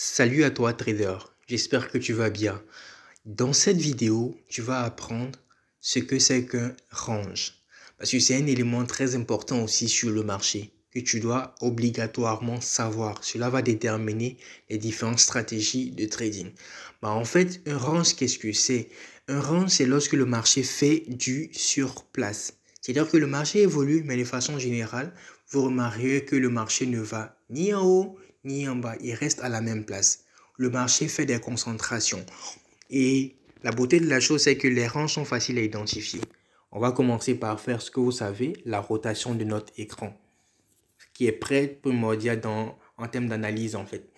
Salut à toi trader, j'espère que tu vas bien. Dans cette vidéo, tu vas apprendre ce que c'est qu'un range. Parce que c'est un élément très important aussi sur le marché que tu dois obligatoirement savoir. Cela va déterminer les différentes stratégies de trading. En fait, un range, qu'est-ce que c'est? Un range, c'est lorsque le marché fait du sur place. C'est-à-dire que le marché évolue, mais de façon générale, vous remarquerez que le marché ne va ni en haut, ni en bas. Il reste à la même place. Le marché fait des concentrations. Et la beauté de la chose, c'est que les rangs sont faciles à identifier. On va commencer par faire ce que vous savez, la rotation de notre écran, qui est primordial en termes d'analyse en fait.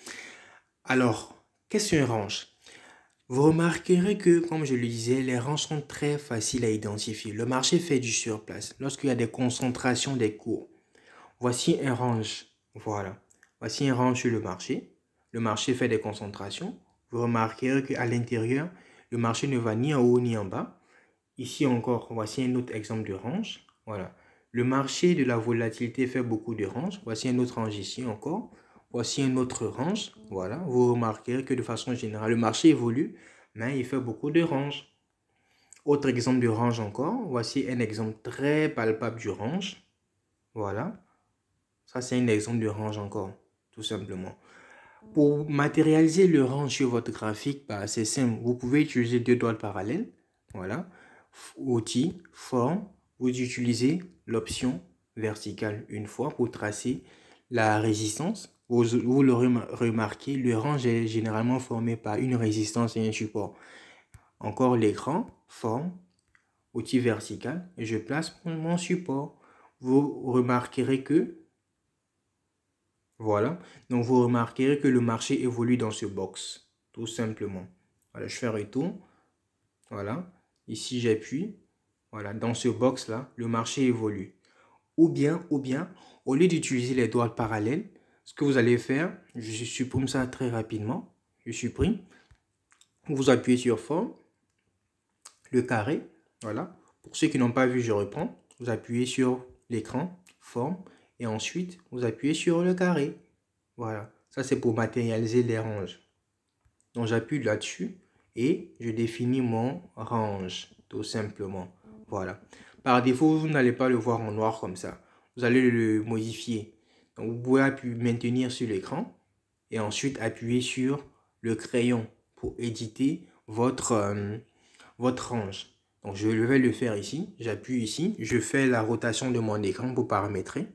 Alors, qu'est-ce qu'un range? Vous remarquerez que, comme je le disais, les rangs sont très faciles à identifier. Le marché fait du surplace lorsqu'il y a des concentrations des cours. Voici un range. Voilà. Voici un range sur le marché. Le marché fait des concentrations. Vous remarquerez qu'à l'intérieur, le marché ne va ni en haut ni en bas. Ici encore, voici un autre exemple de range. Voilà. Le marché de la volatilité fait beaucoup de ranges. Voici un autre range ici encore. Voici un autre range. Voilà. Vous remarquerez que de façon générale, le marché évolue, mais il fait beaucoup de ranges. Autre exemple de range encore. Voici un exemple très palpable du range. Voilà. Ça, c'est un exemple de range encore, tout simplement. Pour matérialiser le range sur votre graphique, c'est simple. Vous pouvez utiliser deux doigts parallèles. Voilà. Outil, forme. Vous utilisez l'option verticale une fois pour tracer la résistance. Vous le remarquez, le range est généralement formé par une résistance et un support. Encore l'écran, forme, outil vertical. Et je place mon support. Vous remarquerez que voilà, donc vous remarquerez que le marché évolue dans ce box, tout simplement. Voilà, je fais retour. Voilà, ici j'appuie. Voilà, dans ce box-là, le marché évolue. Ou bien, au lieu d'utiliser les doigts parallèles, ce que vous allez faire, je supprime ça très rapidement. Je supprime. Vous appuyez sur forme, le carré. Voilà, pour ceux qui n'ont pas vu, je reprends. Vous appuyez sur l'écran, forme, et ensuite vous appuyez sur le carré. Voilà, ça c'est pour matérialiser les ranges. Donc j'appuie là-dessus et je définis mon range, tout simplement. Voilà. Par défaut, vous n'allez pas le voir en noir comme ça. Vous allez le modifier. Donc vous pouvez maintenir sur l'écran et ensuite appuyer sur le crayon pour éditer votre range. Donc je vais le faire ici. J'appuie ici. Je fais la rotation de mon écran pour paramétrer.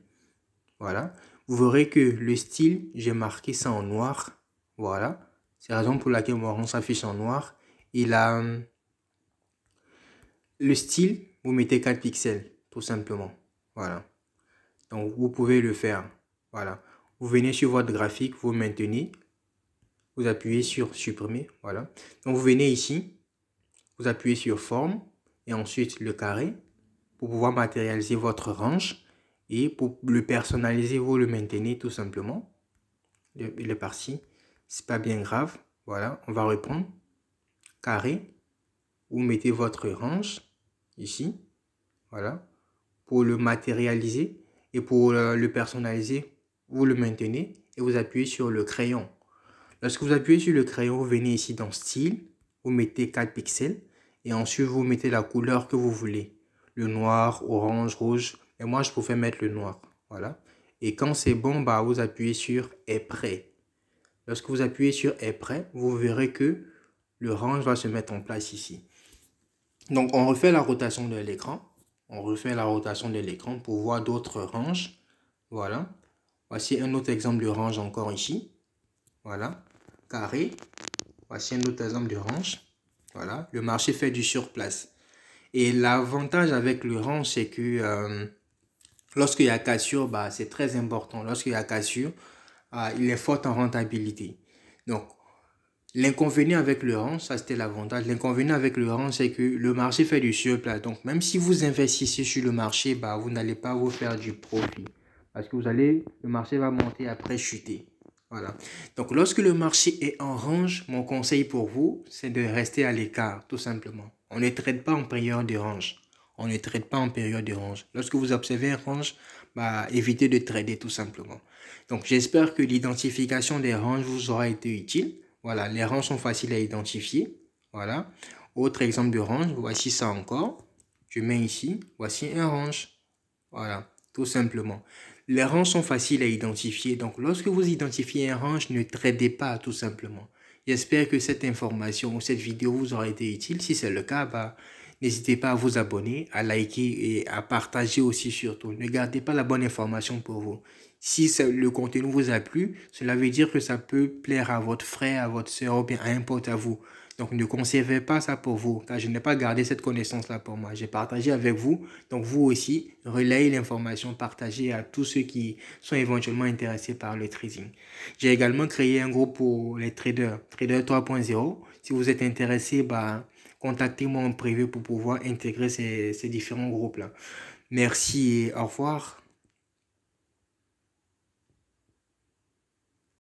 Voilà. Vous verrez que le style, j'ai marqué ça en noir. Voilà. C'est la raison pour laquelle mon rond s'affiche en noir. Et là, le style, vous mettez 4 pixels, tout simplement. Voilà. Donc, vous pouvez le faire. Voilà. Vous venez sur votre graphique, vous maintenez. Vous appuyez sur supprimer. Voilà. Donc, vous venez ici. Vous appuyez sur forme. Et ensuite, le carré. Pour pouvoir matérialiser votre range. Et pour le personnaliser, vous le maintenez tout simplement. Il est parti. C'est pas bien grave. Voilà, on va reprendre. Carré. Vous mettez votre range ici. Voilà. Pour le matérialiser et pour le personnaliser, vous le maintenez et vous appuyez sur le crayon. Lorsque vous appuyez sur le crayon, vous venez ici dans style. Vous mettez 4 pixels et ensuite vous mettez la couleur que vous voulez. Le noir, orange, rouge. Et moi, je préfère mettre le noir. Voilà. Et quand c'est bon, vous appuyez sur est prêt. Lorsque vous appuyez sur est prêt, vous verrez que le range va se mettre en place ici. Donc, on refait la rotation de l'écran. On refait la rotation de l'écran pour voir d'autres ranges. Voilà. Voici un autre exemple de range encore ici. Voilà. Carré. Voici un autre exemple de range. Voilà. Le marché fait du surplace. Et l'avantage avec le range, c'est que lorsqu'il y a cassure, c'est très important. Lorsqu'il y a cassure, il est fort en rentabilité. Donc, l'inconvénient avec le range, ça c'était l'avantage. L'inconvénient avec le range, c'est que le marché fait du surplace. Donc, même si vous investissez sur le marché, vous n'allez pas vous faire du profit. Parce que le marché va monter après chuter. Voilà. Donc, lorsque le marché est en range, mon conseil pour vous, c'est de rester à l'écart, tout simplement. On ne traite pas en période de range. On ne traite pas en période de range. Lorsque vous observez un range, éviter de trader tout simplement. Donc, j'espère que l'identification des ranges vous aura été utile. Voilà, les ranges sont faciles à identifier. Voilà. Autre exemple de range, voici ça encore. Je mets ici, voici un range. Voilà, tout simplement. Les ranges sont faciles à identifier. Donc, lorsque vous identifiez un range, ne tradez pas tout simplement. J'espère que cette information ou cette vidéo vous aura été utile. Si c'est le cas, n'hésitez pas à vous abonner, à liker et à partager aussi surtout. Ne gardez pas la bonne information pour vous. Si le contenu vous a plu, cela veut dire que ça peut plaire à votre frère, à votre soeur ou bien à un pote à vous. Donc, ne conservez pas ça pour vous, car je n'ai pas gardé cette connaissance-là pour moi. J'ai partagé avec vous. Donc, vous aussi, relayez l'information, partagez à tous ceux qui sont éventuellement intéressés par le trading. J'ai également créé un groupe pour les traders, Trader 3.0. Si vous êtes intéressé, contactez-moi en privé pour pouvoir intégrer ces différents groupes-là. Merci et au revoir.